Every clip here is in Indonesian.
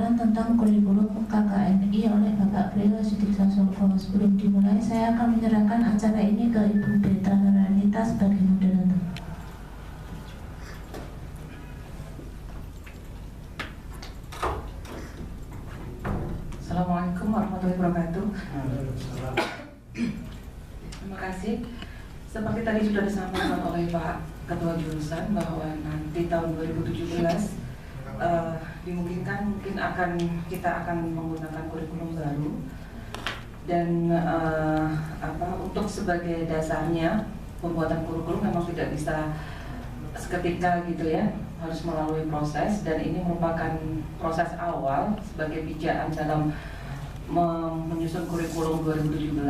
pelajaran tentang kurikulum KKNI oleh Bapak Priyo Sudiksa Soko. Sebelum dimulai, saya akan menyerahkan acara ini ke Ibu Petra Nurhanita sebagai moderator. Assalamualaikum warahmatullahi wabarakatuh. Terima kasih. Seperti tadi sudah disampaikan oleh Pak Ketua Jurusan bahwa nanti tahun 2017 dimungkinkan kita akan menggunakan kurikulum baru dan untuk sebagai dasarnya pembuatan kurikulum memang tidak bisa seketika gitu ya, harus melalui proses, dan ini merupakan proses awal sebagai pijakan dalam menyusun kurikulum 2017.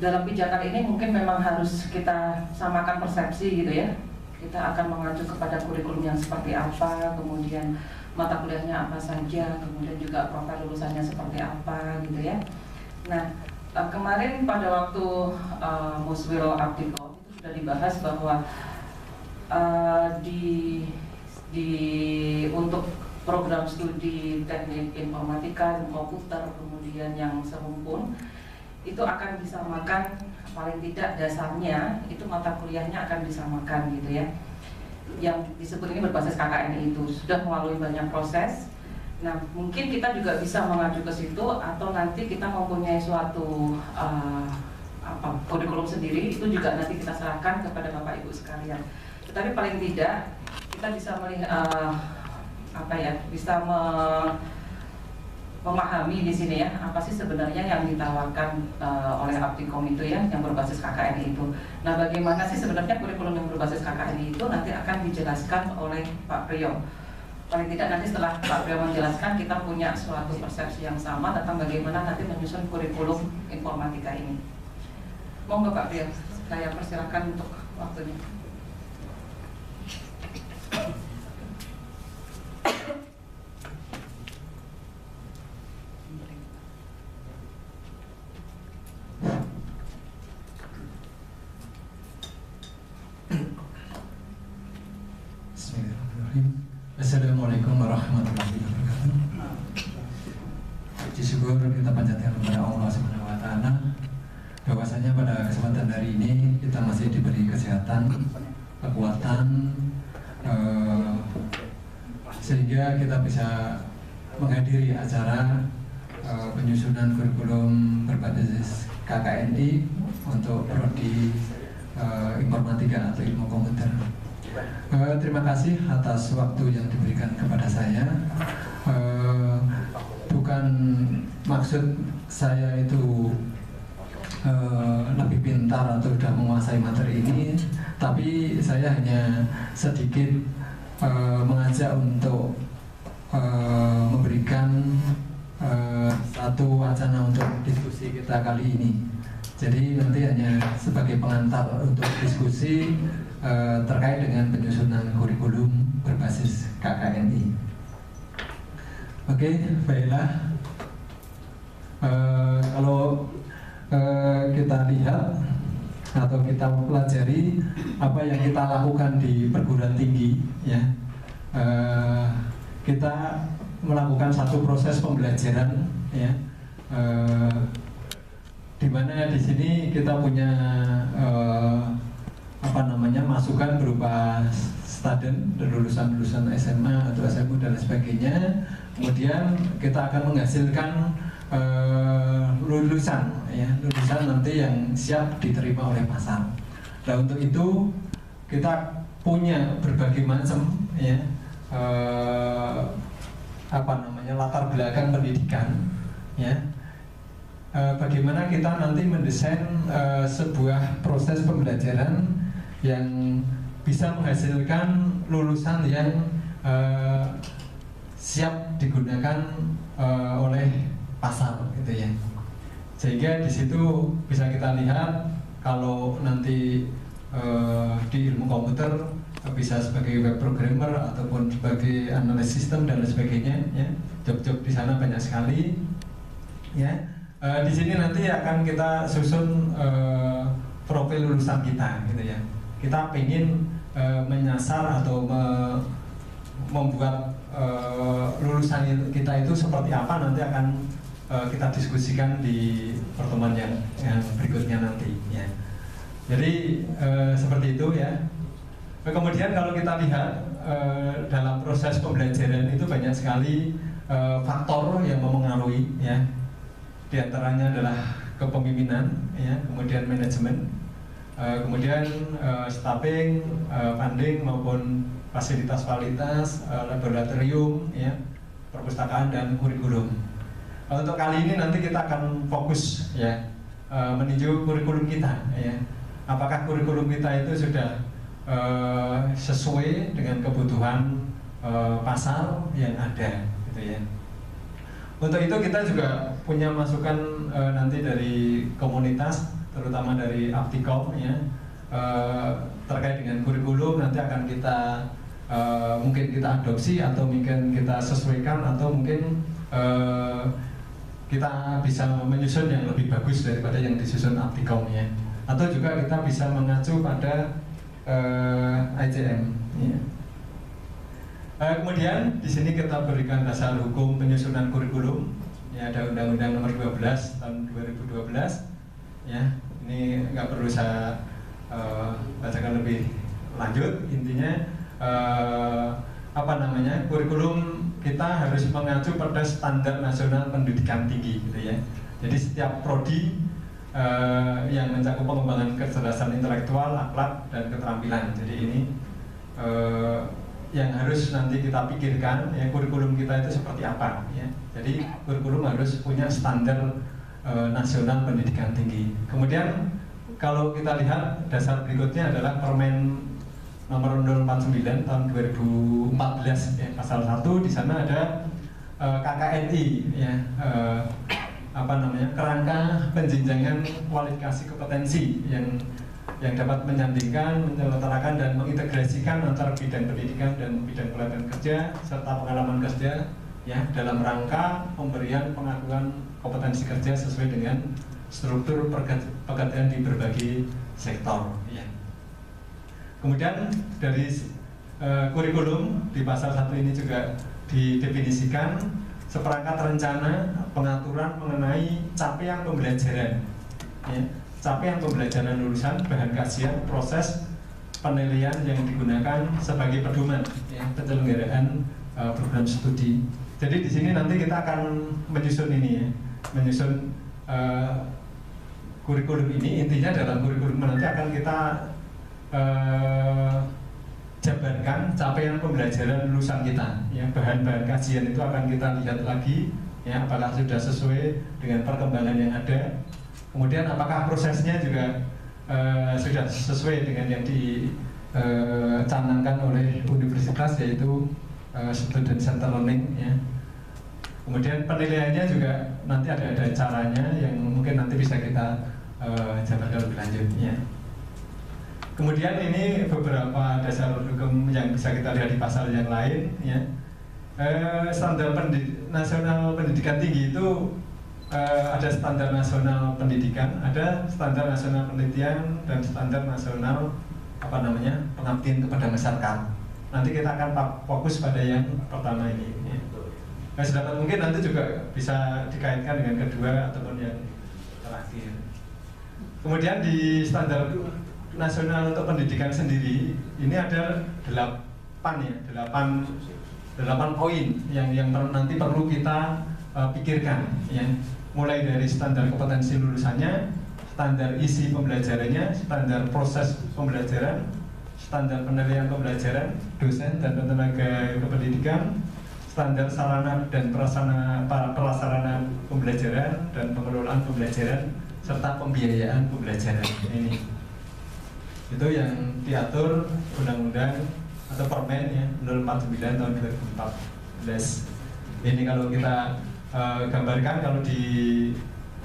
Dalam pijakan ini mungkin memang harus kita samakan persepsi gitu ya. Kita akan mengacu kepada kurikulum yang seperti apa, kemudian mata kuliahnya apa saja, kemudian juga profil lulusannya seperti apa gitu ya. Nah, kemarin pada waktu Muswil Abdiko itu sudah dibahas bahwa untuk program studi teknik informatika dan komputer kemudian yang serumpun itu akan disamakan, paling tidak dasarnya itu mata kuliahnya akan disamakan gitu ya. Yang disebut ini berbasis KKNI itu sudah melalui banyak proses. Nah, mungkin kita juga bisa mengacu ke situ, atau nanti kita mempunyai suatu kurikulum sendiri, itu juga nanti kita serahkan kepada Bapak Ibu sekalian. Tetapi paling tidak kita bisa melihat memahami di sini ya, apa sih sebenarnya yang ditawarkan oleh Aptikom itu ya, yang berbasis KKNI itu. Nah, bagaimana sih sebenarnya kurikulum yang berbasis KKNI itu nanti akan dijelaskan oleh Pak Priyo. Paling tidak nanti setelah Pak Priyo menjelaskan, kita punya suatu persepsi yang sama tentang bagaimana nanti menyusun kurikulum informatika ini. Monggo Pak Priyo, saya persilakan untuk waktunya. Assalamualaikum warahmatullahi wabarakatuh. Puji syukur kita panjatkan kepada Allah Subhanahu wa taala bahwasanya pada kesempatan hari ini kita masih diberi kesehatan, kekuatan, sehingga kita bisa menghadiri acara penyusunan kurikulum berbasis KKNI untuk prodi informatika atau ilmu komputer. Terima kasih atas waktu yang diberikan kepada saya. Bukan maksud saya itu lebih pintar atau sudah menguasai materi ini, tapi saya hanya sedikit mengajak untuk memberikan satu wacana untuk diskusi kita kali ini. Jadi nanti hanya sebagai pengantar untuk diskusi terkait dengan penyusunan kurikulum berbasis KKNI. Oke, baiklah. Kalau kita lihat atau kita mempelajari apa yang kita lakukan di perguruan tinggi, ya, kita melakukan satu proses pembelajaran, ya, di mana di sini kita punya masukan berupa student dan lulusan SMA atau SMU dan sebagainya. Kemudian kita akan menghasilkan lulusan nanti yang siap diterima oleh pasar. Nah, untuk itu kita punya berbagai macam latar belakang pendidikan, ya. Bagaimana kita nanti mendesain sebuah proses pembelajaran yang bisa menghasilkan lulusan yang siap digunakan oleh pasar, gitu ya. Sehingga di situ bisa kita lihat kalau nanti di ilmu komputer bisa sebagai web programmer ataupun sebagai analis sistem dan lain sebagainya, ya. Job-job di sana banyak sekali, ya. Di sini nanti akan kita susun profil lulusan kita, gitu ya. Kita ingin menyasar atau membuat lulusan kita itu seperti apa nanti akan kita diskusikan di pertemuan yang berikutnya nanti ya. Jadi seperti itu ya. Kemudian kalau kita lihat dalam proses pembelajaran itu banyak sekali faktor yang mempengaruhi ya. Di antaranya adalah kepemimpinan ya, kemudian manajemen, kemudian staffing, funding maupun fasilitas, laboratorium ya, perpustakaan dan kurikulum. Untuk kali ini nanti kita akan fokus ya meninjau kurikulum kita ya. Apakah kurikulum kita itu sudah sesuai dengan kebutuhan pasar yang ada gitu ya. Untuk itu kita juga punya masukan nanti dari komunitas, terutama dari Aptikom ya, terkait dengan kurikulum nanti akan kita mungkin kita adopsi atau mungkin kita sesuaikan atau mungkin kita bisa menyusun yang lebih bagus daripada yang disusun Aptikom ya. Atau juga kita bisa mengacu pada ICM ya. Kemudian di sini kita berikan dasar hukum penyusunan kurikulum ya, ada Undang-Undang Nomor 12 tahun 2012 ya. Ini nggak perlu saya bacakan lebih lanjut. Intinya kurikulum kita harus mengacu pada standar nasional pendidikan tinggi gitu ya. Jadi setiap prodi yang mencakup pengembangan kecerdasan intelektual, akhlak dan keterampilan. Jadi ini yang harus nanti kita pikirkan ya, kurikulum kita itu seperti apa ya. Jadi kurikulum harus punya standar nasional pendidikan tinggi. Kemudian kalau kita lihat dasar berikutnya adalah Permen Nomor 049 tahun 2014 ya, pasal 1 di sana ada KKNI ya, kerangka penjenjangan kualifikasi kompetensi yang dapat menyandingkan, menyelenggarakan dan mengintegrasikan antara bidang pendidikan dan bidang pelatihan kerja serta pengalaman kerja ya, dalam rangka pemberian pengakuan kompetensi kerja sesuai dengan struktur pekerjaan di berbagai sektor ya. Kemudian dari kurikulum di pasal 1 ini juga didefinisikan seperangkat rencana pengaturan mengenai capaian pembelajaran ya, capaian pembelajaran lulusan, bahan kajian, proses penilaian yang digunakan sebagai pedoman ya, penyelenggaraan program studi. Jadi di sini nanti kita akan menyusun ini ya, menyusun kurikulum ini. Intinya dalam kurikulum nanti akan kita jabarkan capaian pembelajaran lulusan kita ya, bahan-bahan kajian itu akan kita lihat lagi ya, apakah sudah sesuai dengan perkembangan yang ada, kemudian apakah prosesnya juga sudah sesuai dengan yang dicanangkan oleh universitas, yaitu student center learning ya. Kemudian penilaiannya juga nanti ada caranya yang mungkin nanti bisa kita jabarkan lebih lanjut ya. Kemudian ini beberapa dasar hukum yang bisa kita lihat di pasal yang lain ya. Standar nasional pendidikan tinggi itu ada standar nasional pendidikan, ada standar nasional penelitian dan standar nasional pengabdian kepada masyarakat. Nanti kita akan fokus pada yang pertama ini ya. Sedapat mungkin nanti juga bisa dikaitkan dengan kedua ataupun yang terakhir. Kemudian di standar nasional untuk pendidikan sendiri ini ada 8 poin yang nanti perlu kita pikirkan ya. Mulai dari standar kompetensi lulusannya, standar isi pembelajarannya, standar proses pembelajaran, standar penilaian pembelajaran dosen dan tenaga kependidikan, standar sarana dan prasarana pembelajaran dan pengelolaan pembelajaran serta pembiayaan pembelajaran. Ini itu yang diatur undang-undang atau permen ya 049 tahun 2014. Ini kalau kita gambarkan, kalau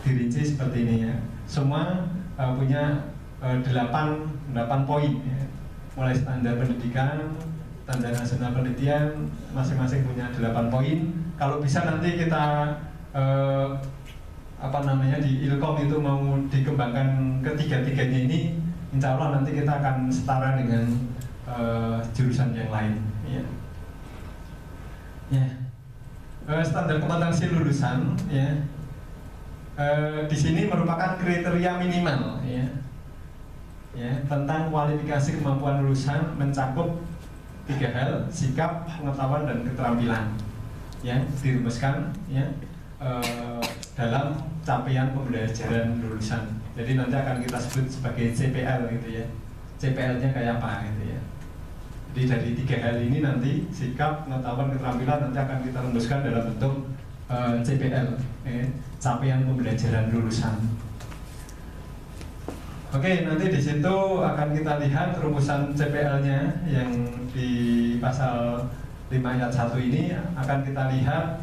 dirinci seperti ini ya, semua punya 8 poin ya. Mulai standar pendidikan, standar nasional penelitian, masing-masing punya 8 poin. Kalau bisa nanti kita di Ilkom itu mau dikembangkan ketiga-tiganya ini, insya Allah nanti kita akan setara dengan jurusan yang lain ya. Ya. standar kompetensi lulusan ya di sini merupakan kriteria minimal ya tentang kualifikasi kemampuan lulusan mencakup 3 hal: sikap, pengetahuan, dan keterampilan ya dirumuskan ya dalam capaian pembelajaran lulusan. Jadi nanti akan kita sebut sebagai CPL gitu ya. CPL-nya kayak apa gitu ya. Jadi dari 3 hal ini nanti sikap, pengetahuan, keterampilan nanti akan kita rumuskan dalam bentuk CPL, capaian pembelajaran lulusan. Oke, nanti di situ akan kita lihat rumusan CPL-nya yang di pasal 5 ayat 1 ini akan kita lihat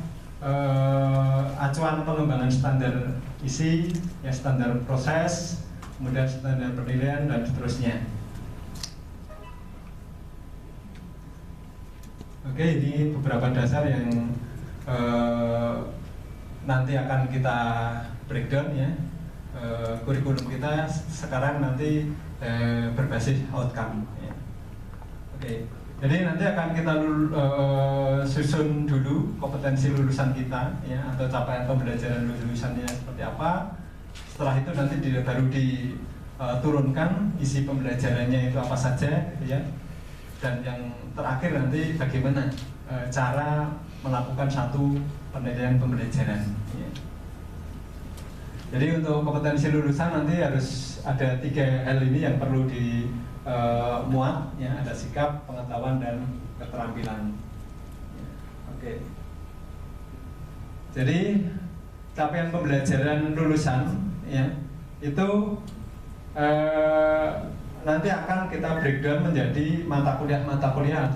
acuan pengembangan standar isi, ya standar proses, kemudian standar penilaian dan seterusnya. Oke, ini beberapa dasar yang nanti akan kita breakdown ya. Kurikulum kita sekarang nanti berbasis outcome ya. Oke, jadi nanti akan kita susun dulu kompetensi lulusan kita ya, atau capaian pembelajaran lulusannya seperti apa. Setelah itu nanti baru diturunkan isi pembelajarannya itu apa saja ya. Dan yang terakhir nanti bagaimana cara melakukan satu penilaian pembelajaran ya. Jadi untuk kompetensi lulusan nanti harus ada 3 hal ini yang perlu dimuat ya, ada sikap, pengetahuan, dan keterampilan ya. Oke. Jadi capaian pembelajaran lulusan ya itu nanti akan kita breakdown menjadi mata kuliah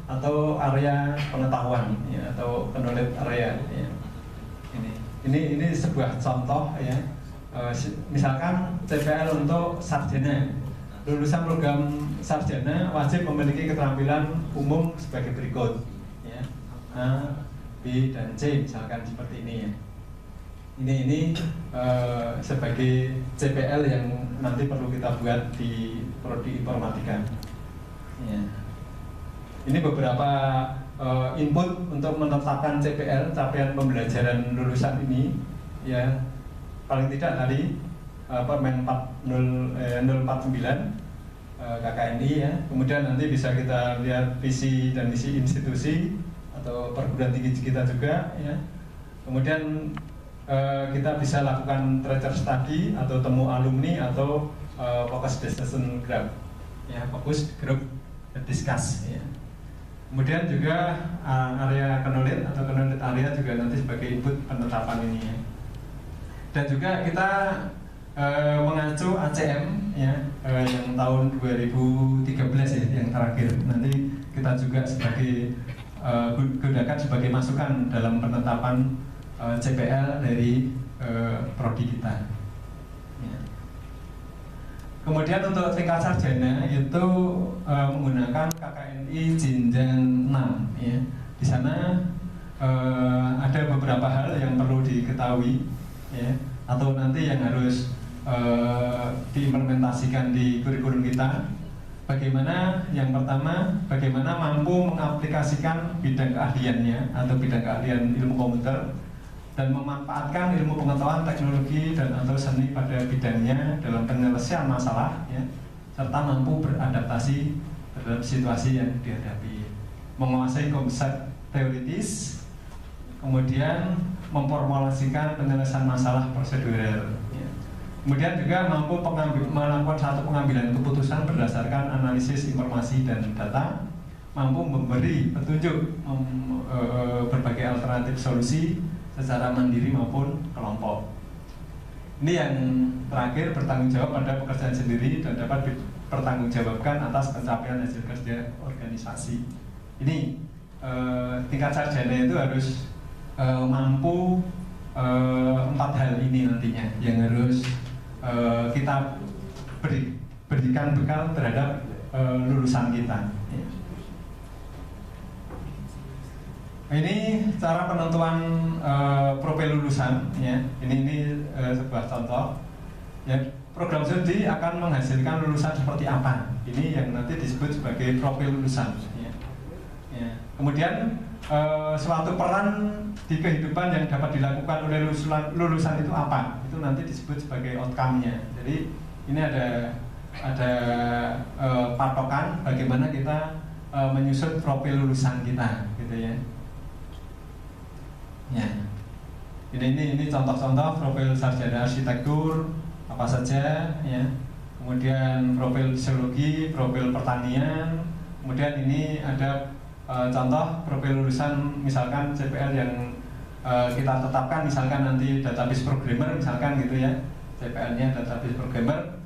atau area pengetahuan ya, atau knowledge area ya. Ini sebuah contoh ya. Misalkan CPL untuk sarjana, lulusan program sarjana wajib memiliki keterampilan umum sebagai berikut ya. A, B, dan C misalkan seperti ini ya. Ini sebagai CPL yang nanti perlu kita buat di prodi informatika ya. Ini beberapa input untuk menetapkan CPL, capaian pembelajaran lulusan ini ya. Paling tidak tadi Permen 049 KKNI ya. Kemudian nanti bisa kita lihat visi dan misi institusi atau perguruan tinggi kita juga ya. Kemudian kita bisa lakukan tracer study atau temu alumni atau focus discussion group ya, fokus group discuss ya. Kemudian juga area knowledge atau knowledge area juga nanti sebagai input penetapan ini ya. Dan juga kita mengacu ACM ya, yang tahun 2013 ya, yang terakhir. Nanti kita juga sebagai gunakan sebagai masukan dalam penetapan CPL dari prodi kita ya. Kemudian untuk tingkat sarjana itu menggunakan KKNI jenjang 6 ya. Di sana ada beberapa hal yang perlu diketahui ya, atau nanti yang harus diimplementasikan di kurikulum kita. Bagaimana, yang pertama, bagaimana mampu mengaplikasikan bidang keahliannya atau bidang keahlian ilmu komputer dan memanfaatkan ilmu pengetahuan teknologi dan atau seni pada bidangnya dalam penyelesaian masalah ya, serta mampu beradaptasi terhadap situasi yang dihadapi, menguasai konsep teoritis, kemudian memformulasikan penyelesaian masalah prosedural ya. Kemudian juga mampu melakukan satu pengambilan keputusan berdasarkan analisis informasi dan data, mampu memberi petunjuk berbagai alternatif solusi secara mandiri maupun kelompok. Ini yang terakhir, bertanggung jawab pada pekerjaan sendiri dan dapat dipertanggungjawabkan atas pencapaian hasil kerja organisasi. Ini tingkat sarjana itu harus mampu 4 hal ini nantinya yang harus kita berikan bekal terhadap lulusan kita. Ini cara penentuan profil lulusan ya. Ini sebuah contoh ya. Program studi akan menghasilkan lulusan seperti apa? Ini yang nanti disebut sebagai profil lulusan ya. Ya. Kemudian suatu peran di kehidupan yang dapat dilakukan oleh lulusan itu apa, itu nanti disebut sebagai outcome-nya. Jadi ini ada patokan bagaimana kita menyusun profil lulusan kita, gitu ya. Ya, ini contoh-contoh profil sarjana arsitektur apa saja, ya. Kemudian profil fisiologi, profil pertanian. Kemudian ini ada contoh profil lulusan misalkan CPL yang kita tetapkan, misalkan nanti database programmer misalkan gitu ya, CPL-nya database programmer,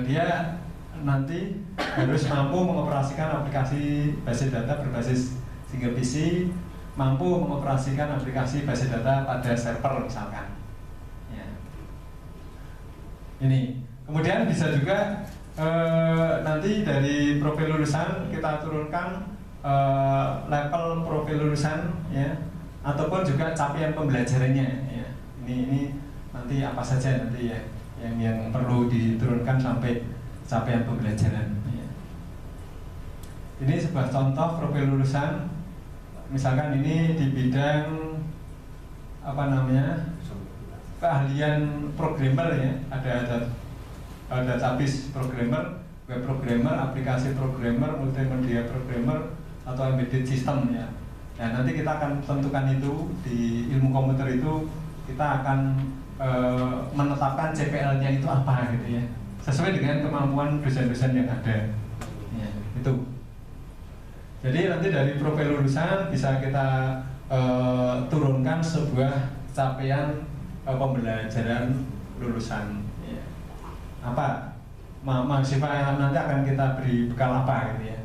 dia nanti harus mampu mengoperasikan aplikasi basis data berbasis single PC, mampu mengoperasikan aplikasi basis data pada server misalkan ya. Ini kemudian bisa juga nanti dari profil lulusan kita turunkan level profil lulusan ya, ataupun juga capaian pembelajarannya ya. Ini nanti apa saja nanti ya yang perlu diturunkan sampai capaian pembelajaran ya. Ini sebuah contoh profil lulusan, misalkan ini di bidang apa namanya, keahlian programmer ya, ada database programmer, web programmer, aplikasi programmer, multimedia programmer, atau embedded system ya. Nah, nanti kita akan tentukan itu di ilmu komputer itu, kita akan menetapkan CPL-nya itu apa gitu ya, sesuai dengan kemampuan dosen-dosen yang ada ya, itu. Jadi nanti dari profil lulusan bisa kita turunkan sebuah capaian pembelajaran lulusan ya. Apa mahasiswa nanti akan kita beri bekal apa gitu ya,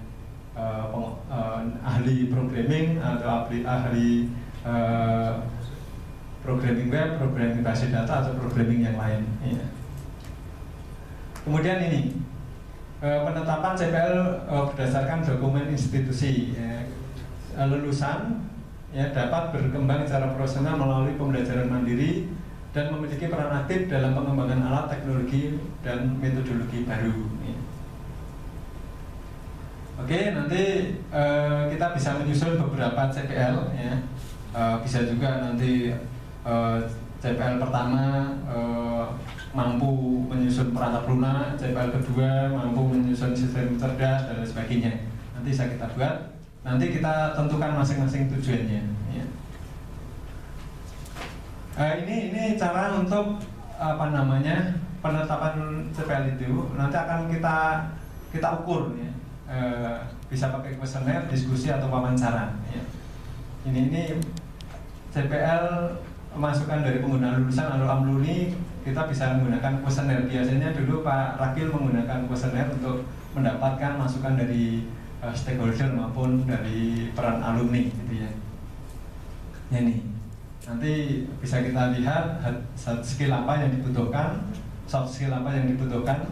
ahli programming atau ahli programming web, programming basis data, atau programming yang lain ya. Kemudian ini penetapan CPL berdasarkan dokumen institusi ya. Lulusan ya dapat berkembang secara profesional melalui pembelajaran mandiri dan memiliki peran aktif dalam pengembangan alat teknologi dan metodologi baru ya. Oke, nanti kita bisa menyusun beberapa CPL ya. Bisa juga nanti CPL pertama mampu menyusun perangkat lunak, CPL kedua mampu menyusun sistem cerdas dan sebagainya. Nanti bisa kita buat, nanti kita tentukan masing-masing tujuannya ya. Ini cara untuk apa namanya, penetapan CPL itu nanti akan kita ukur ya. Bisa pakai kuesioner, diskusi, atau wawancara ya. Ini CPL masukan dari pengguna lulusan atau alumni, kita bisa menggunakan kuesioner. Biasanya dulu Pak Rakil menggunakan kuesioner untuk mendapatkan masukan dari stakeholder maupun dari peran alumni gitu ya. Ini nanti bisa kita lihat hard skill apa yang dibutuhkan, soft skill apa yang dibutuhkan,